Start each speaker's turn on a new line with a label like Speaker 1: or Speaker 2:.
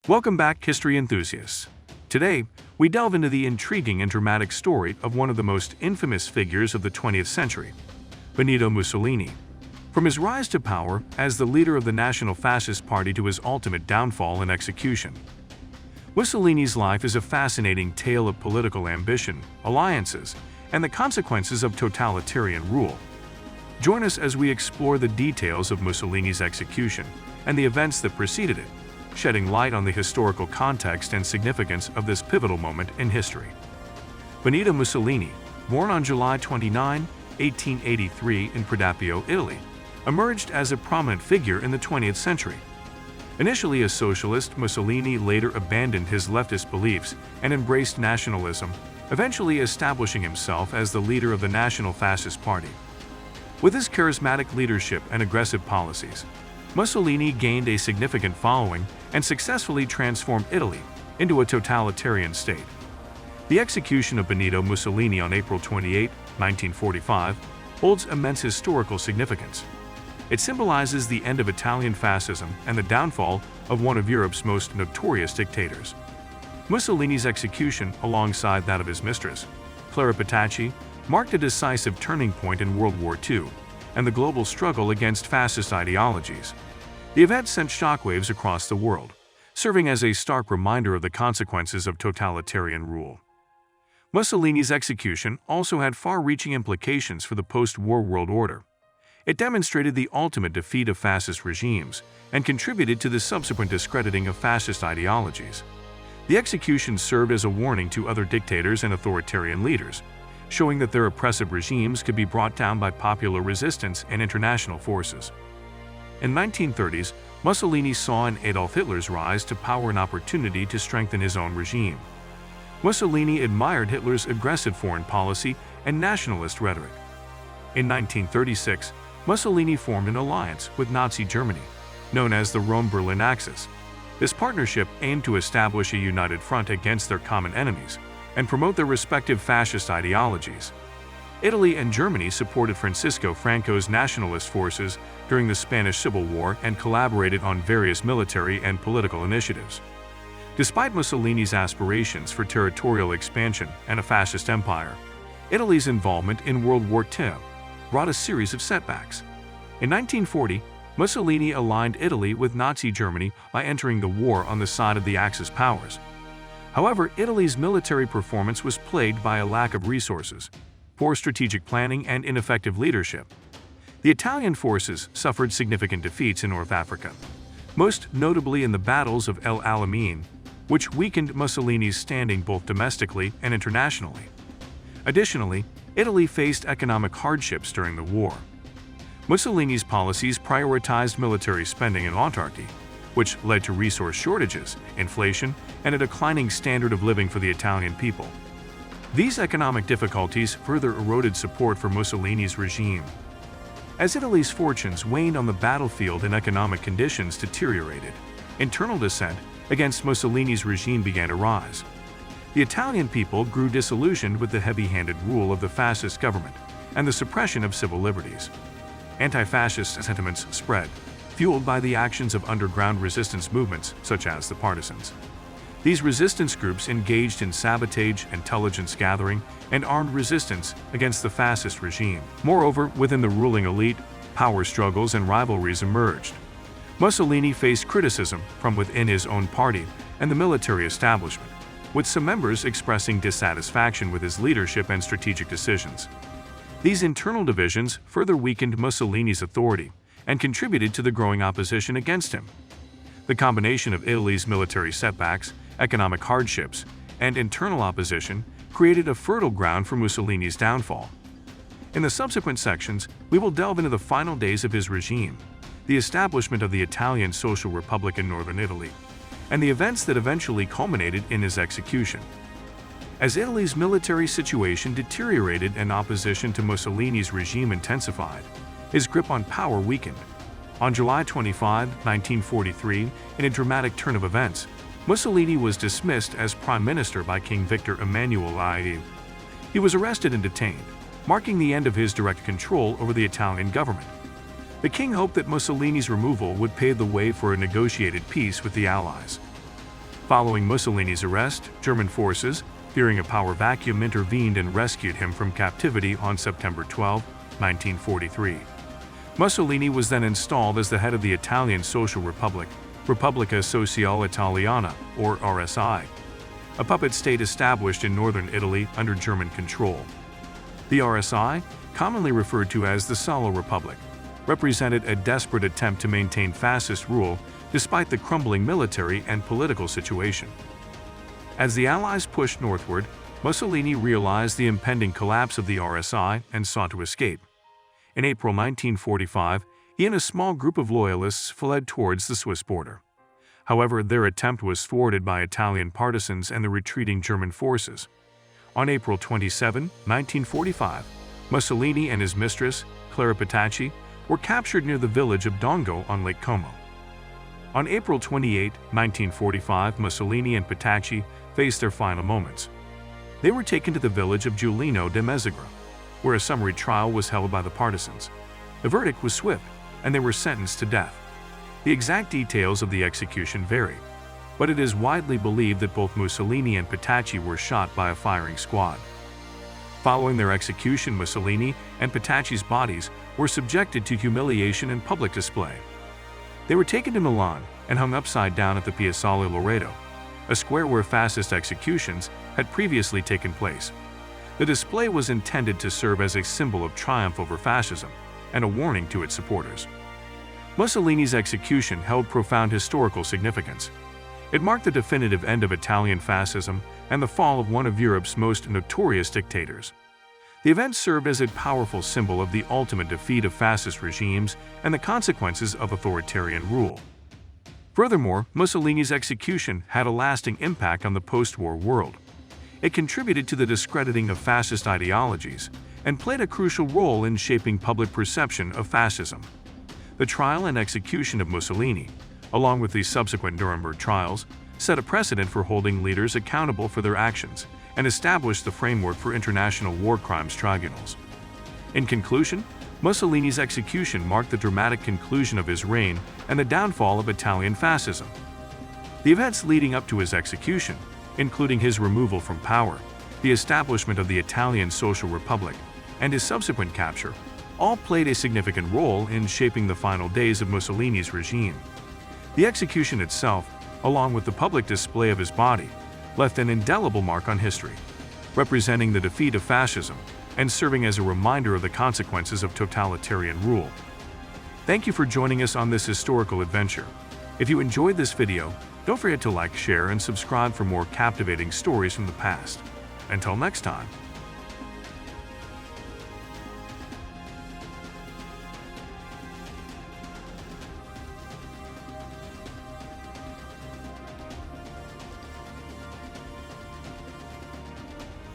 Speaker 1: Welcome back, history enthusiasts. Today, we delve into the intriguing and dramatic story of one of the most infamous figures of the 20th century, Benito Mussolini. From his rise to power as the leader of the National Fascist Party to his ultimate downfall and execution. Mussolini's life is a fascinating tale of political ambition, alliances, and the consequences of totalitarian rule. Join us as we explore the details of Mussolini's execution and the events that preceded it, shedding light on the historical context and significance of this pivotal moment in history. Benito Mussolini, born on July 29, 1883 in Predappio, Italy, emerged as a prominent figure in the 20th century. Initially a socialist, Mussolini later abandoned his leftist beliefs and embraced nationalism, eventually establishing himself as the leader of the National Fascist Party. With his charismatic leadership and aggressive policies, Mussolini gained a significant following and successfully transformed Italy into a totalitarian state. The execution of Benito Mussolini on April 28, 1945, holds immense historical significance. It symbolizes the end of Italian fascism and the downfall of one of Europe's most notorious dictators. Mussolini's execution, alongside that of his mistress, Predappio, marked a decisive turning point in World War II and the global struggle against fascist ideologies. The event sent shockwaves across the world, serving as a stark reminder of the consequences of totalitarian rule. Mussolini's execution also had far-reaching implications for the post-war world order. It demonstrated the ultimate defeat of fascist regimes and contributed to the subsequent discrediting of fascist ideologies. The execution served as a warning to other dictators and authoritarian leaders, showing that their oppressive regimes could be brought down by popular resistance and international forces. In the 1930s, Mussolini saw in Adolf Hitler's rise to power an opportunity to strengthen his own regime. Mussolini admired Hitler's aggressive foreign policy and nationalist rhetoric. In 1936, Mussolini formed an alliance with Nazi Germany, known as the Rome-Berlin Axis. This partnership aimed to establish a united front against their common enemies and promote their respective fascist ideologies. Italy and Germany supported Francisco Franco's nationalist forces during the Spanish Civil War and collaborated on various military and political initiatives. Despite Mussolini's aspirations for territorial expansion and a fascist empire, Italy's involvement in World War II brought a series of setbacks. In 1940, Mussolini aligned Italy with Nazi Germany by entering the war on the side of the Axis powers. However, Italy's military performance was plagued by a lack of resources, poor strategic planning, and ineffective leadership. The Italian forces suffered significant defeats in North Africa, most notably in the battles of El Alamein, which weakened Mussolini's standing both domestically and internationally. Additionally, Italy faced economic hardships during the war. Mussolini's policies prioritized military spending and autarky, which led to resource shortages, inflation, and a declining standard of living for the Italian people. These economic difficulties further eroded support for Mussolini's regime. As Italy's fortunes waned on the battlefield and economic conditions deteriorated, internal dissent against Mussolini's regime began to rise. The Italian people grew disillusioned with the heavy-handed rule of the fascist government and the suppression of civil liberties. Anti-fascist sentiments spread, fueled by the actions of underground resistance movements such as the Partisans. These resistance groups engaged in sabotage, intelligence gathering, and armed resistance against the fascist regime. Moreover, within the ruling elite, power struggles and rivalries emerged. Mussolini faced criticism from within his own party and the military establishment, with some members expressing dissatisfaction with his leadership and strategic decisions. These internal divisions further weakened Mussolini's authority and contributed to the growing opposition against him. The combination of Italy's military setbacks, economic hardships, and internal opposition created a fertile ground for Mussolini's downfall. In the subsequent sections, we will delve into the final days of his regime, the establishment of the Italian Social Republic in northern Italy, and the events that eventually culminated in his execution. As Italy's military situation deteriorated and opposition to Mussolini's regime intensified, his grip on power weakened. On July 25, 1943, in a dramatic turn of events, Mussolini was dismissed as prime minister by King Victor Emmanuel II. He was arrested and detained, marking the end of his direct control over the Italian government. The king hoped that Mussolini's removal would pave the way for a negotiated peace with the Allies. Following Mussolini's arrest, German forces, fearing a power vacuum, intervened and rescued him from captivity on September 12, 1943. Mussolini was then installed as the head of the Italian Social Republic, Repubblica Sociale Italiana, or RSI, a puppet state established in northern Italy under German control. The RSI, commonly referred to as the Salo Republic, represented a desperate attempt to maintain fascist rule despite the crumbling military and political situation. As the Allies pushed northward, Mussolini realized the impending collapse of the RSI and sought to escape. In April 1945, he and a small group of loyalists fled towards the Swiss border. However, their attempt was thwarted by Italian partisans and the retreating German forces. On April 27, 1945, Mussolini and his mistress, Clara Petacci, were captured near the village of Dongo on Lake Como. On April 28, 1945, Mussolini and Petacci faced their final moments. They were taken to the village of Giulino de Mezzagra, where a summary trial was held by the partisans. The verdict was swift, and they were sentenced to death. The exact details of the execution vary, but it is widely believed that both Mussolini and Petacci were shot by a firing squad. Following their execution, Mussolini and Petacci's bodies were subjected to humiliation and public display. They were taken to Milan and hung upside down at the Piazzale Loreto, a square where fascist executions had previously taken place. The display was intended to serve as a symbol of triumph over fascism and a warning to its supporters. Mussolini's execution held profound historical significance. It marked the definitive end of Italian fascism and the fall of one of Europe's most notorious dictators. The event served as a powerful symbol of the ultimate defeat of fascist regimes and the consequences of authoritarian rule. Furthermore, Mussolini's execution had a lasting impact on the post-war world. It contributed to the discrediting of fascist ideologies and played a crucial role in shaping public perception of fascism. The trial and execution of Mussolini, along with the subsequent Nuremberg trials, set a precedent for holding leaders accountable for their actions and established the framework for international war crimes tribunals. In conclusion, Mussolini's execution marked the dramatic conclusion of his reign and the downfall of Italian fascism. The events leading up to his execution, including his removal from power, the establishment of the Italian Social Republic, and his subsequent capture, all played a significant role in shaping the final days of Mussolini's regime. The execution itself, along with the public display of his body, left an indelible mark on history, representing the defeat of fascism and serving as a reminder of the consequences of totalitarian rule. Thank you for joining us on this historical adventure. If you enjoyed this video, don't forget to like, share, and subscribe for more captivating stories from the past. Until next time.